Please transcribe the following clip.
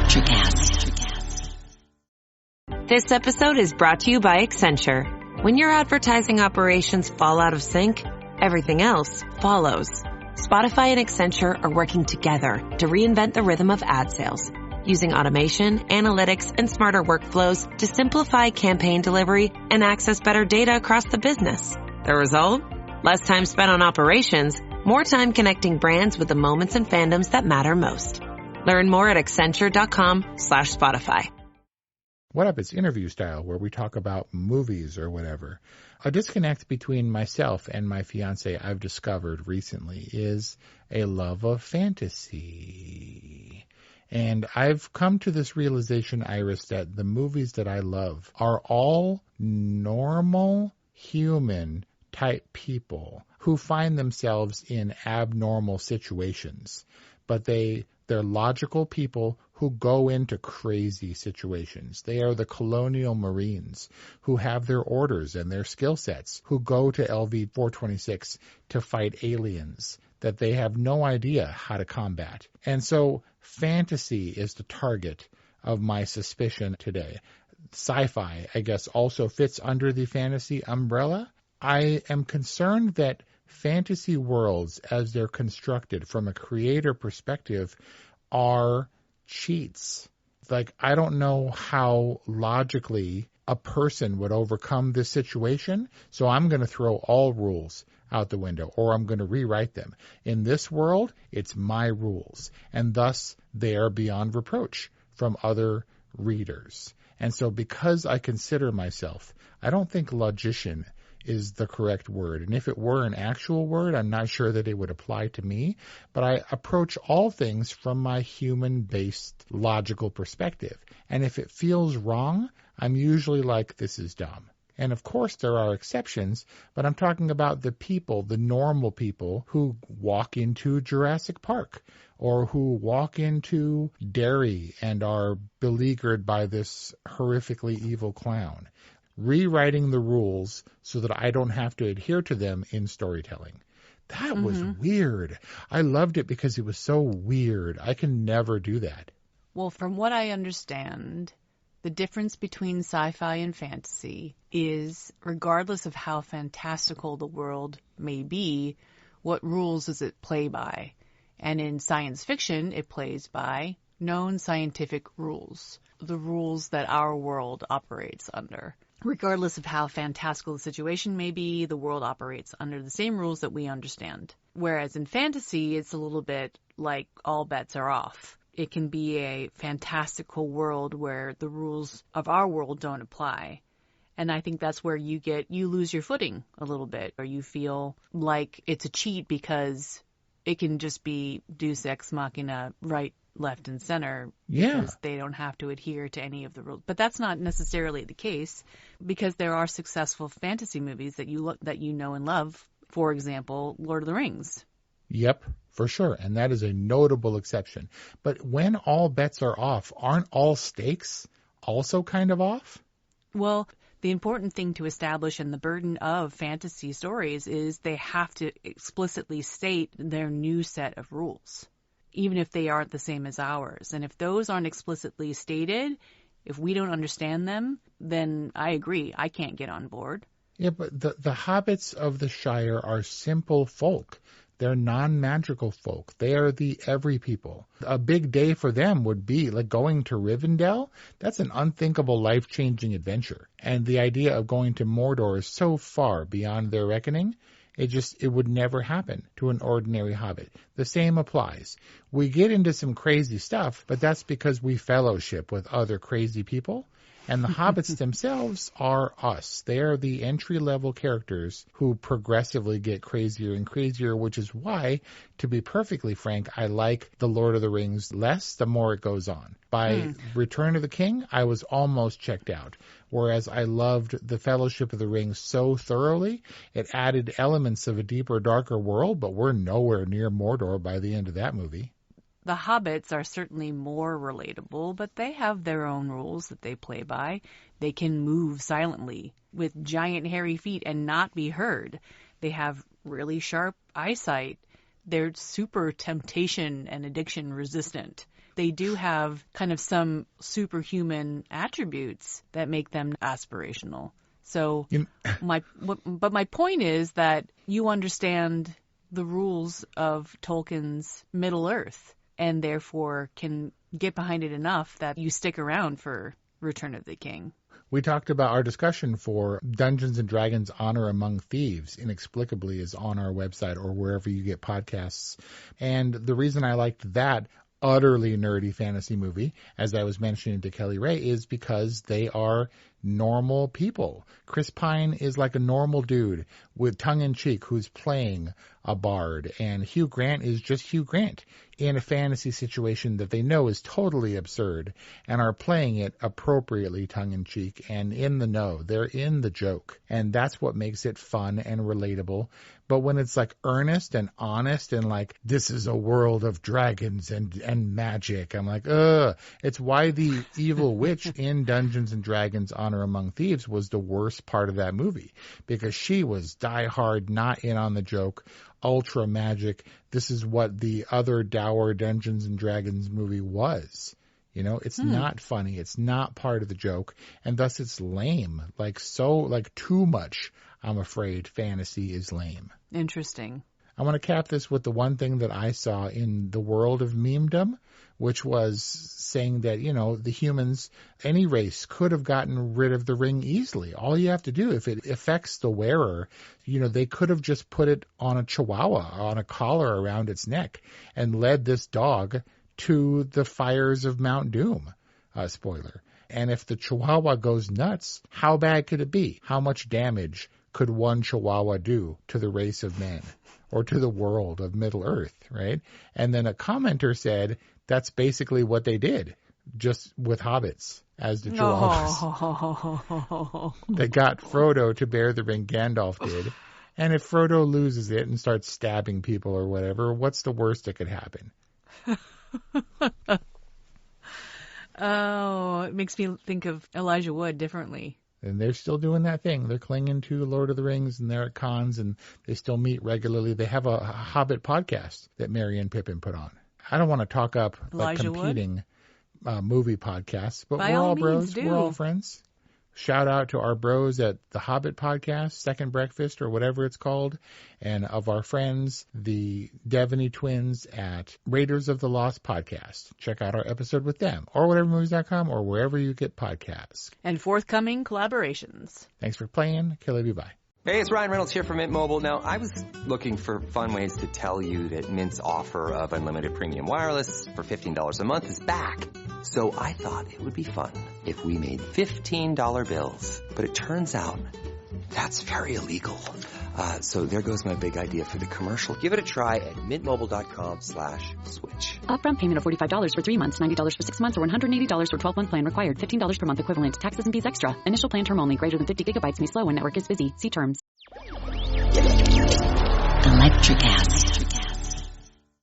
Electricast. This episode is brought to you by Accenture. When your advertising operations fall out of sync, everything else follows. Spotify and Accenture are working together to reinvent the rhythm of ad sales, using automation, analytics, and smarter workflows to simplify campaign delivery and access better data across the business. The result? Less time spent on operations, more time connecting brands with the moments and fandoms that matter most. Learn more at accenture.com/Spotify. What Up? It's interview style, where we talk about movies or whatever. A disconnect between myself and my fiance I've discovered recently is a love of fantasy. And I've come to this realization, Iris, that the movies that I love are all normal, human type people who find themselves in abnormal situations. But they're logical people who go into crazy situations. They are the colonial Marines who have their orders and their skill sets, who go to LV-426 to fight aliens that they have no idea how to combat. And so fantasy is the target of my suspicion today. Sci-fi, I guess, also fits under the fantasy umbrella. I am concerned that fantasy worlds, as they're constructed from a creator perspective, are cheats. Like, I don't know how logically a person would overcome this situation, so I'm going to throw all rules out the window, or I'm going to rewrite them. In this world, it's my rules, and thus they are beyond reproach from other readers. And so because I consider myself, I don't think logician is the correct word. And if it were an actual word, I'm not sure that it would apply to me. But I approach all things from my human-based logical perspective. And if it feels wrong, I'm usually like, this is dumb. And of course there are exceptions, but I'm talking about the people, the normal people who walk into Jurassic Park or who walk into Derry and are beleaguered by this horrifically evil clown. Rewriting the rules so that I don't have to adhere to them in storytelling. That was weird. I loved it because it was so weird. I can never do that. Well, from what I understand, the difference between sci-fi and fantasy is, regardless of how fantastical the world may be, what rules does it play by? And in science fiction, it plays by known scientific rules, the rules that our world operates under. Regardless of how fantastical the situation may be, the world operates under the same rules that we understand. Whereas in fantasy, it's a little bit like all bets are off. It can be a fantastical world where the rules of our world don't apply. And I think that's where you lose your footing a little bit, or you feel like it's a cheat because it can just be deus ex machina, right, left, and center, because they don't have to adhere to any of the rules. But that's not necessarily the case, because there are successful fantasy movies that you know and love. For example, Lord of the Rings. Yep, for sure. And that is a notable exception. But when all bets are off, aren't all stakes also kind of off? Well, the important thing to establish in the burden of fantasy stories is they have to explicitly state their new set of rules, even if they aren't the same as ours. And if those aren't explicitly stated, if we don't understand them, then I agree, I can't get on board. Yeah, but the hobbits of the Shire are simple folk. They're non-magical folk. They are the every people. A big day for them would be like going to Rivendell. That's an unthinkable, life-changing adventure. And the idea of going to Mordor is so far beyond their reckoning. It would never happen to an ordinary hobbit. The same applies. We get into some crazy stuff, but that's because we fellowship with other crazy people. And the hobbits themselves are us. They are the entry-level characters who progressively get crazier and crazier, which is why, to be perfectly frank, I like The Lord of the Rings less the more it goes on. By Return of the King, I was almost checked out, whereas I loved The Fellowship of the Ring so thoroughly, it added elements of a deeper, darker world, but we're nowhere near Mordor by the end of that movie. The hobbits are certainly more relatable, but they have their own rules that they play by. They can move silently with giant hairy feet and not be heard. They have really sharp eyesight. They're super temptation and addiction resistant. they do have kind of some superhuman attributes that make them aspirational. So my point is that you understand the rules of Tolkien's Middle-earth and therefore can get behind it enough that you stick around for Return of the King. We talked about our discussion for Dungeons & Dragons Honor Among Thieves, inexplicably, is on our website or wherever you get podcasts. And the reason I liked that utterly nerdy fantasy movie, as I was mentioning to Kelly Ray, is because they are normal people. Chris Pine is like a normal dude with tongue-in-cheek who's playing a bard, and Hugh Grant is just Hugh Grant in a fantasy situation that they know is totally absurd and are playing it appropriately tongue-in-cheek and in the know. They're in the joke, and that's what makes it fun and relatable. But when it's like earnest and honest and like, this is a world of dragons and magic, I'm like, ugh. It's why the evil witch in Dungeons & Dragons Honor Among Thieves was the worst part of that movie, because she was diehard, not in on the joke, ultra magic. This is what the other dour Dungeons & Dragons movie was. You know, it's not funny. It's not part of the joke. And thus it's lame. Like too much, I'm afraid, fantasy is lame. Interesting. I want to cap this with the one thing that I saw in the world of memedom, which was saying that, you know, the humans, any race could have gotten rid of the ring easily. All you have to do, if it affects the wearer, you know, they could have just put it on a chihuahua, on a collar around its neck, and led this dog to the fires of Mount Doom. Spoiler. And if the chihuahua goes nuts, how bad could it be? How much damage could one chihuahua do to the race of men or to the world of Middle-earth, right? And then a commenter said that's basically what they did, just with hobbits as the chihuahuas. Oh. They got Frodo to bear the ring, Gandalf did. And if Frodo loses it and starts stabbing people or whatever, what's the worst that could happen? Oh, it makes me think of Elijah Wood differently. And they're still doing that thing. They're clinging to Lord of the Rings, and they're at cons, and they still meet regularly. They have a Hobbit podcast that Merry and Pippin put on. I don't want to talk up like competing movie podcasts, but By we're all means, bros. do. We're all friends. Shout out to our bros at the Hobbit podcast, Second Breakfast, or whatever it's called, and of our friends, the Devaney twins at Raiders of the Lost podcast. Check out our episode with them, or orwhatevermovies.com, or wherever you get podcasts. And forthcoming collaborations. Thanks for playing. Kelly, bye. Hey, it's Ryan Reynolds here from Mint Mobile. Now, I was looking for fun ways to tell you that Mint's offer of unlimited premium wireless for $15 a month is back. So I thought it would be fun if we made $15 bills. But it turns out that's very illegal. So there goes my big idea for the commercial. Give it a try at mintmobile.com/switch. Upfront payment of $45 for 3 months, $90 for 6 months, or $180 for 12-month plan required. $15 per month equivalent. Taxes and fees extra. Initial plan term only. Greater than 50 gigabytes may slow when network is busy. See terms. Electric acid.